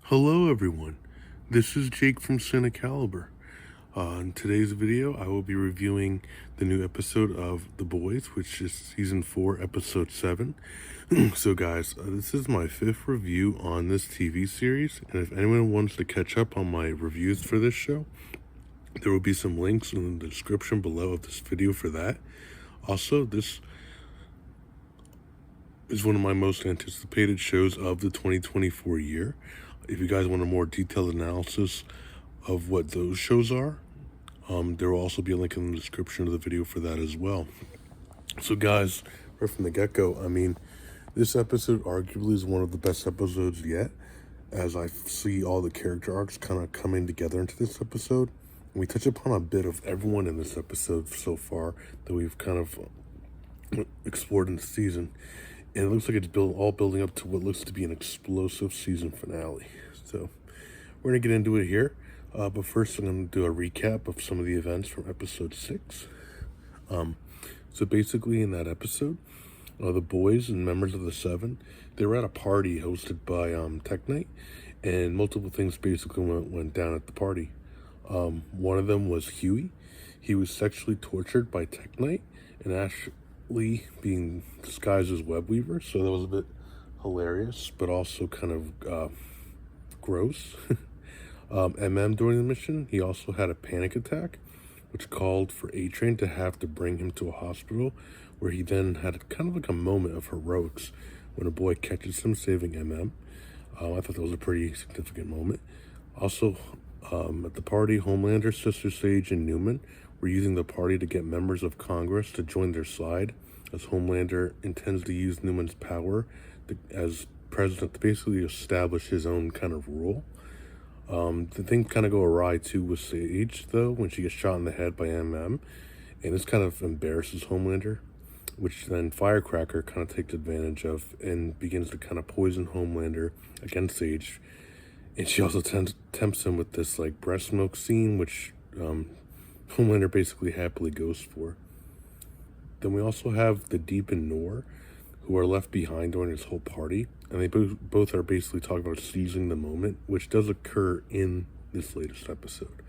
Hello everyone, this is Jake from CINECALIBER. In today's video, I will be reviewing the new episode of The Boys, which is Season 4, Episode 7. So guys, this is my 5th review on this TV series, and if anyone wants to catch up on my reviews for this show, there will be some links in the description below of this video for that. Also, this is one of my most anticipated shows of the 2024 year. If you guys want a more detailed analysis of what those shows are, there will also be a link in the description of the video for that as well. So guys, right from the get-go, this episode arguably is one of the best episodes yet, as I see all the character arcs kind of coming together into this episode. And we touch upon a bit of everyone in this episode so far that we've kind of explored in the season. And it looks like it's all building up to what looks to be an explosive season finale. So we're going to get into it here. But first, I'm going to do a recap of some of the events from episode 6. So basically, in that episode, the boys and members of the Seven, they were at a party hosted by Tech Knight, and multiple things basically went down at the party. One of them was Huey. He was sexually tortured by Tech Knight, and Ashley being disguised as Web Weaver, so that was a bit hilarious, but also kind of gross. During the mission, he also had a panic attack, which called for A-Train to have to bring him to a hospital, where he then had kind of like a moment of heroics when a boy catches him, saving I thought that was a pretty significant moment. Also, at the party, Homelander, Sister Sage, and Newman were using the party to get members of Congress to join their side, as Homelander intends to use Newman's power as president to basically establish his own kind of rule. The things kind of go awry too with Sage, though, when she gets shot in the head by and this kind of embarrasses Homelander, which then Firecracker kind of takes advantage of and begins to kind of poison Homelander against Sage. And she also tempts him with this like breast milk scene, which Homelander basically happily goes for. Then we also have the Deep and Noor, who are left behind during this whole party, and they both are basically talking about seizing the moment, which does occur in this latest episode.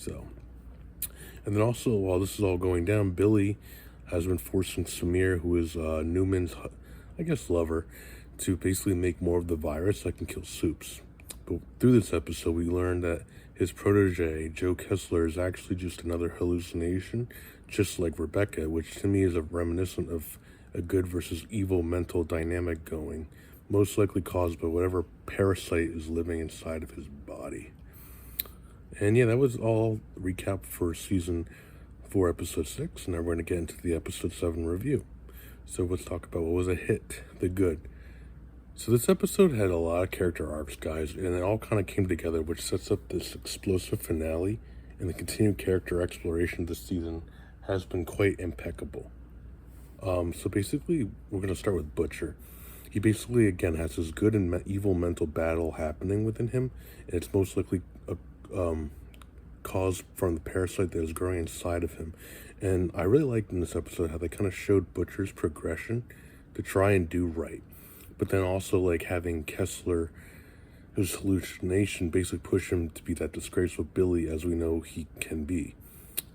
And then also, while this is all going down, Billy has been forcing Samir, who is Newman's, lover, to basically make more of the virus that can kill Soups. But through this episode, we learned that his protege, Joe Kessler, is actually just another hallucination, just like Rebecca, which to me is a reminiscent of a good versus evil mental dynamic going, most likely caused by whatever parasite is living inside of his body. And yeah, that was all recap for season 4, episode 6. Now we're going to get into the episode 7 review. So let's talk about what was a hit, the good. So this episode had a lot of character arcs, guys, and it all kind of came together, which sets up this explosive finale, and the continued character exploration this season has been quite impeccable. So basically, we're going to start with Butcher. He basically, again, has this good and evil mental battle happening within him, and it's most likely caused from the parasite that is growing inside of him. And I really liked in this episode how they kind of showed Butcher's progression to try and do right, but then also like having Kessler, whose hallucination basically push him to be that disgraceful Billy as we know he can be.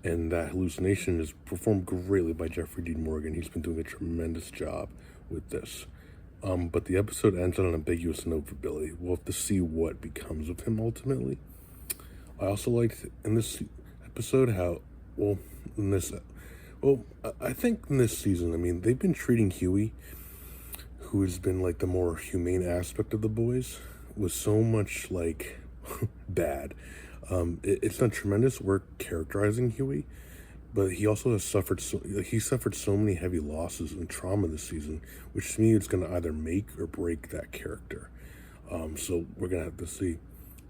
And that hallucination is performed greatly by Jeffrey Dean Morgan. He's been doing a tremendous job with this. But the episode ends on an ambiguous note for Billy. We'll have to see what becomes of him ultimately. I also liked in this episode I think in this season, they've been treating Huey, who has been like the more humane aspect of the boys, with so much like bad. It's done tremendous work characterizing Huey, but he also has suffered so many heavy losses and trauma this season, which to me is going to either make or break that character. So we're going to have to see.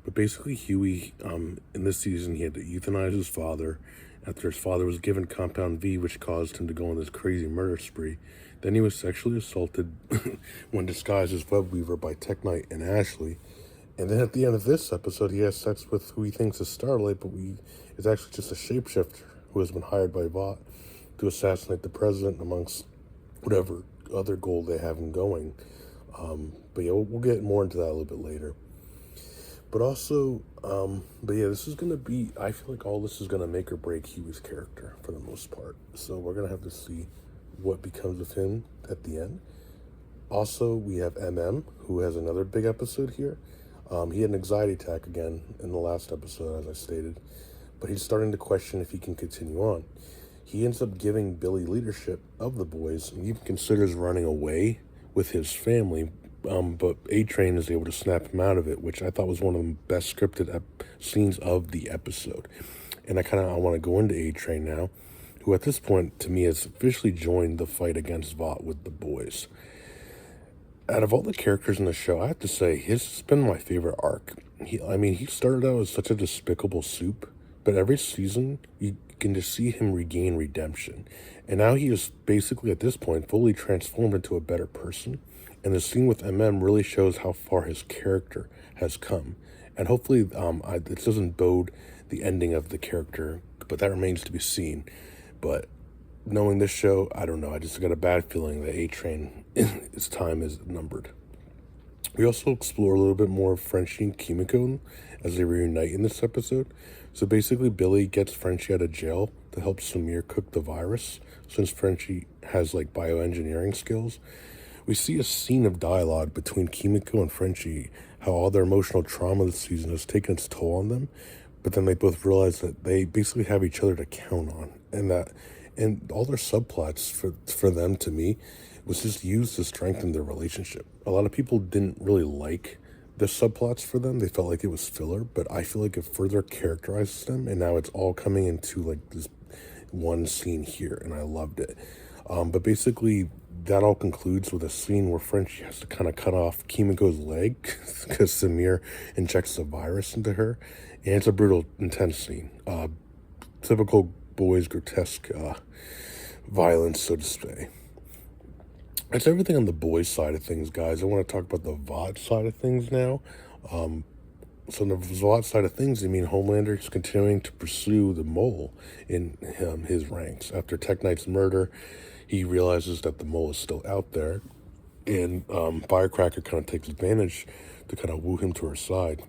But basically, Huey, in this season, he had to euthanize his father after his father was given Compound V, which caused him to go on this crazy murder spree. Then he was sexually assaulted when disguised as Web Weaver by Tech Knight and Ashley. And then at the end of this episode, he has sex with who he thinks is Starlight, but is actually just a shapeshifter who has been hired by Vought to assassinate the president amongst whatever other goal they have him going. But yeah, we'll get more into that a little bit later. But also, but yeah, this is gonna be, I feel like all this is gonna make or break Huey's character for the most part. So we're gonna have to see what becomes of him at the end. Also, we have who has another big episode here. He had an anxiety attack again in the last episode, as I stated, but he's starting to question if he can continue on. He ends up giving Billy leadership of the boys and even considers running away with his family, but A-Train is able to snap him out of it, which I thought was one of the best scripted scenes of the episode. And I want to go into A-Train now, who at this point, to me, has officially joined the fight against Vought with the boys. Out of all the characters in the show, I have to say his has been my favorite arc. He started out as such a despicable soup, but every season you can just see him regain redemption. And now he is basically at this point fully transformed into a better person. And the scene with really shows how far his character has come. And hopefully this doesn't bode the ending of the character, but that remains to be seen. But knowing this show, I don't know. I just got a bad feeling that A-Train, its time is numbered. We also explore a little bit more of Frenchie and Kimiko as they reunite in this episode. So basically, Billy gets Frenchie out of jail to help Samir cook the virus, since Frenchie has like bioengineering skills. We see a scene of dialogue between Kimiko and Frenchie, how all their emotional trauma this season has taken its toll on them, but then they both realize that they basically have each other to count on, and all their subplots for them, to me, was just used to strengthen their relationship. A lot of people didn't really like the subplots for them. They felt like it was filler, but I feel like it further characterizes them, and now it's all coming into like this one scene here, and I loved it. But basically, that all concludes with a scene where Frenchie has to kind of cut off Kimiko's leg because Samir injects the virus into her, and it's a brutal, intense scene. Typical boys' grotesque violence, so to say. That's everything on the boys' side of things, guys. I want to talk about the Vought side of things now. So on the Vought side of things, Homelander is continuing to pursue the mole in his ranks. After Tech Knight's murder, he realizes that the mole is still out there, and Firecracker kind of takes advantage to kind of woo him to her side.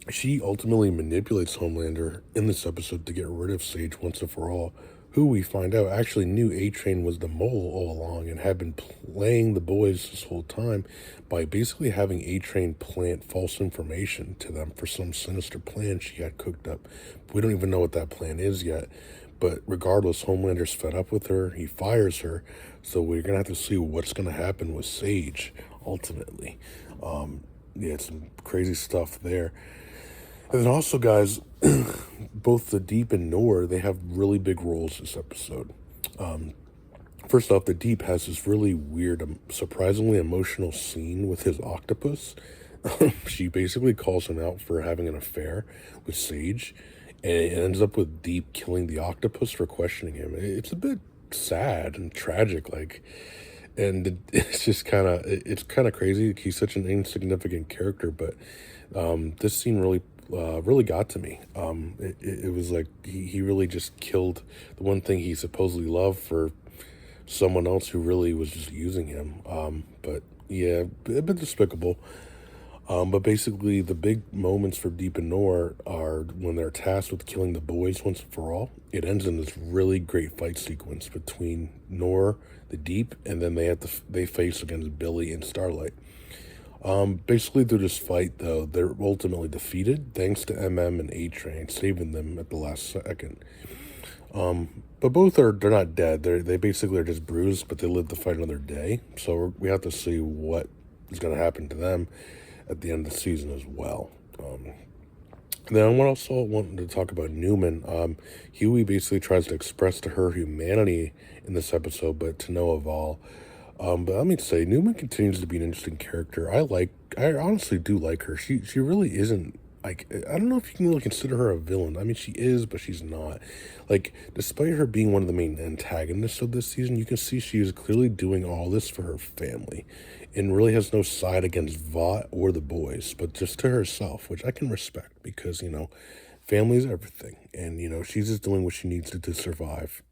She ultimately manipulates Homelander in this episode to get rid of Sage once and for all, who we find out actually knew A-Train was the mole all along and had been playing the boys this whole time by basically having A-Train plant false information to them for some sinister plan she had cooked up. We don't even know what that plan is yet, but regardless, Homelander's fed up with her. He fires her, so we're going to have to see what's going to happen with Sage, ultimately. It's some crazy stuff there. And then also, guys, both the Deep and Noor, they have really big roles this episode. First off, the Deep has this really weird, surprisingly emotional scene with his octopus. She basically calls him out for having an affair with Sage, and it ends up with Deep killing the octopus for questioning him. It's a bit sad and tragic, and it's just kind of crazy. He's such an insignificant character, but this scene really got to me. It was like he really just killed the one thing he supposedly loved for someone else who really was just using him. But yeah, a bit despicable. But basically, the big moments for Deep and Noor are when they're tasked with killing the boys once and for all. It ends in this really great fight sequence between Noor, the Deep, and then they face against Billy and Starlight. Basically through this fight, though, they're ultimately defeated thanks to and A-Train saving them at the last second. But they're not dead. They basically are just bruised, but they live to fight another day. So we have to see what is going to happen to them at the end of the season as well. Then I also wanted to talk about Newman. Huey basically tries to express to her humanity in this episode, but to no avail. But let me say, Newman continues to be an interesting character. I honestly do like her. She really isn't, like, I don't know if you can really consider her a villain. She is, but she's not. Like, despite her being one of the main antagonists of this season, you can see she is clearly doing all this for her family and really has no side against Vought or the boys, but just to herself, which I can respect because, family is everything. And, she's just doing what she needs to survive.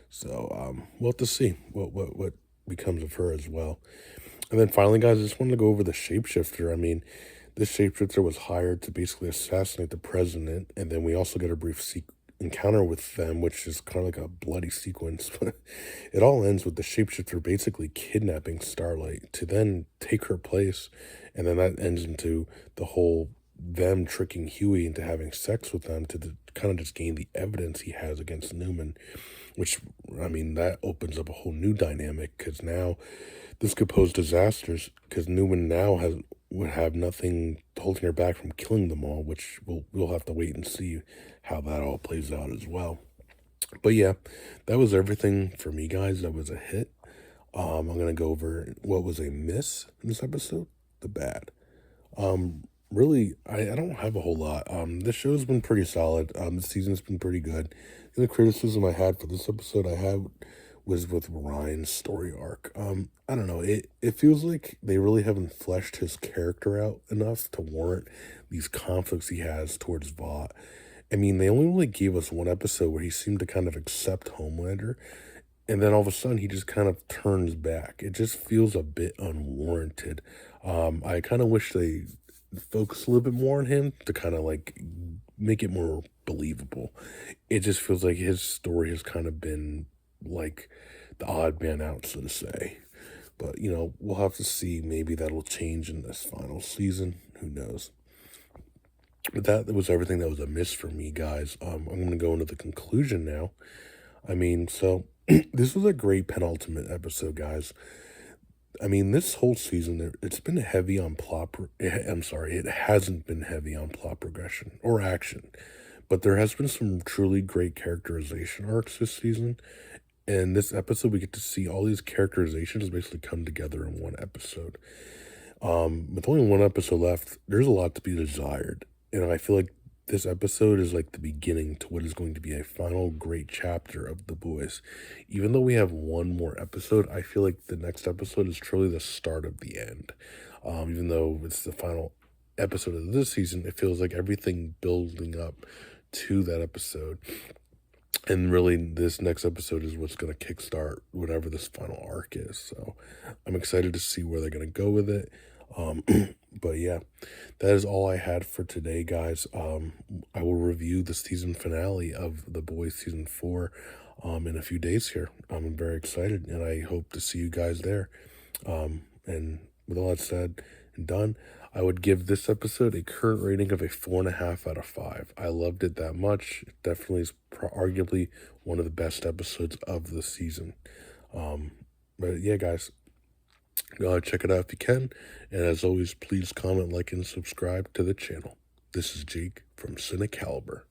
So, we'll have to see what becomes of her as well. And then finally, guys, I just wanted to go over the shapeshifter. This shapeshifter was hired to basically assassinate the president, and then we also get a brief encounter with them, which is kind of like a bloody sequence. But it all ends with the shapeshifter basically kidnapping Starlight to then take her place, and then that ends into the whole them tricking Huey into having sex with them to kind of just gain the evidence he has against Newman, which, I mean, that opens up a whole new dynamic, because now this could pose disasters, because Newman now would have nothing holding her back from killing them all, which we'll have to wait and see how that all plays out as well. But yeah, that was everything for me, guys. That was a hit. I'm gonna go over what was a miss in this episode, the bad. Really, I don't have a whole lot. This show's been pretty solid. The season's been pretty good. The only criticism I had for this episode was with Ryan's story arc. I don't know. It feels like they really haven't fleshed his character out enough to warrant these conflicts he has towards Vought. I mean, they only really gave us one episode where he seemed to kind of accept Homelander, and then all of a sudden he just kind of turns back. It just feels a bit unwarranted. I kind of wish they focused a little bit more on him to kind of like make it more believable. It just feels like his story has kind of been like the odd man out, so to say. But, we'll have to see. Maybe that'll change in this final season. Who knows? But that was everything that was a miss for me, guys. I'm going to go into the conclusion now. I mean, so this was a great penultimate episode, guys. I mean, this whole season, it's been heavy on plot. I'm sorry, it hasn't been heavy on plot progression or action, but there has been some truly great characterization arcs this season. And this episode, we get to see all these characterizations basically come together in one episode. With only one episode left, there's a lot to be desired, and I feel like this episode is like the beginning to what is going to be a final great chapter of The Boys. Even though we have one more episode, I feel like the next episode is truly the start of the end. Even though it's the final episode of this season, it feels like everything building up to that episode. And really, this next episode is what's going to kickstart whatever this final arc is. So I'm excited to see where they're going to go with it. But yeah, that is all I had for today, guys. I will review the season finale of The Boys Season 4 in a few days here. I'm very excited, and I hope to see you guys there. And with all that said and done, I would give this episode a current rating of a 4.5 out of 5. I loved it that much. It definitely is arguably one of the best episodes of the season. But yeah, guys, check it out if you can. And as always, please comment, like, and subscribe to the channel. This is Jake from CINECALIBER.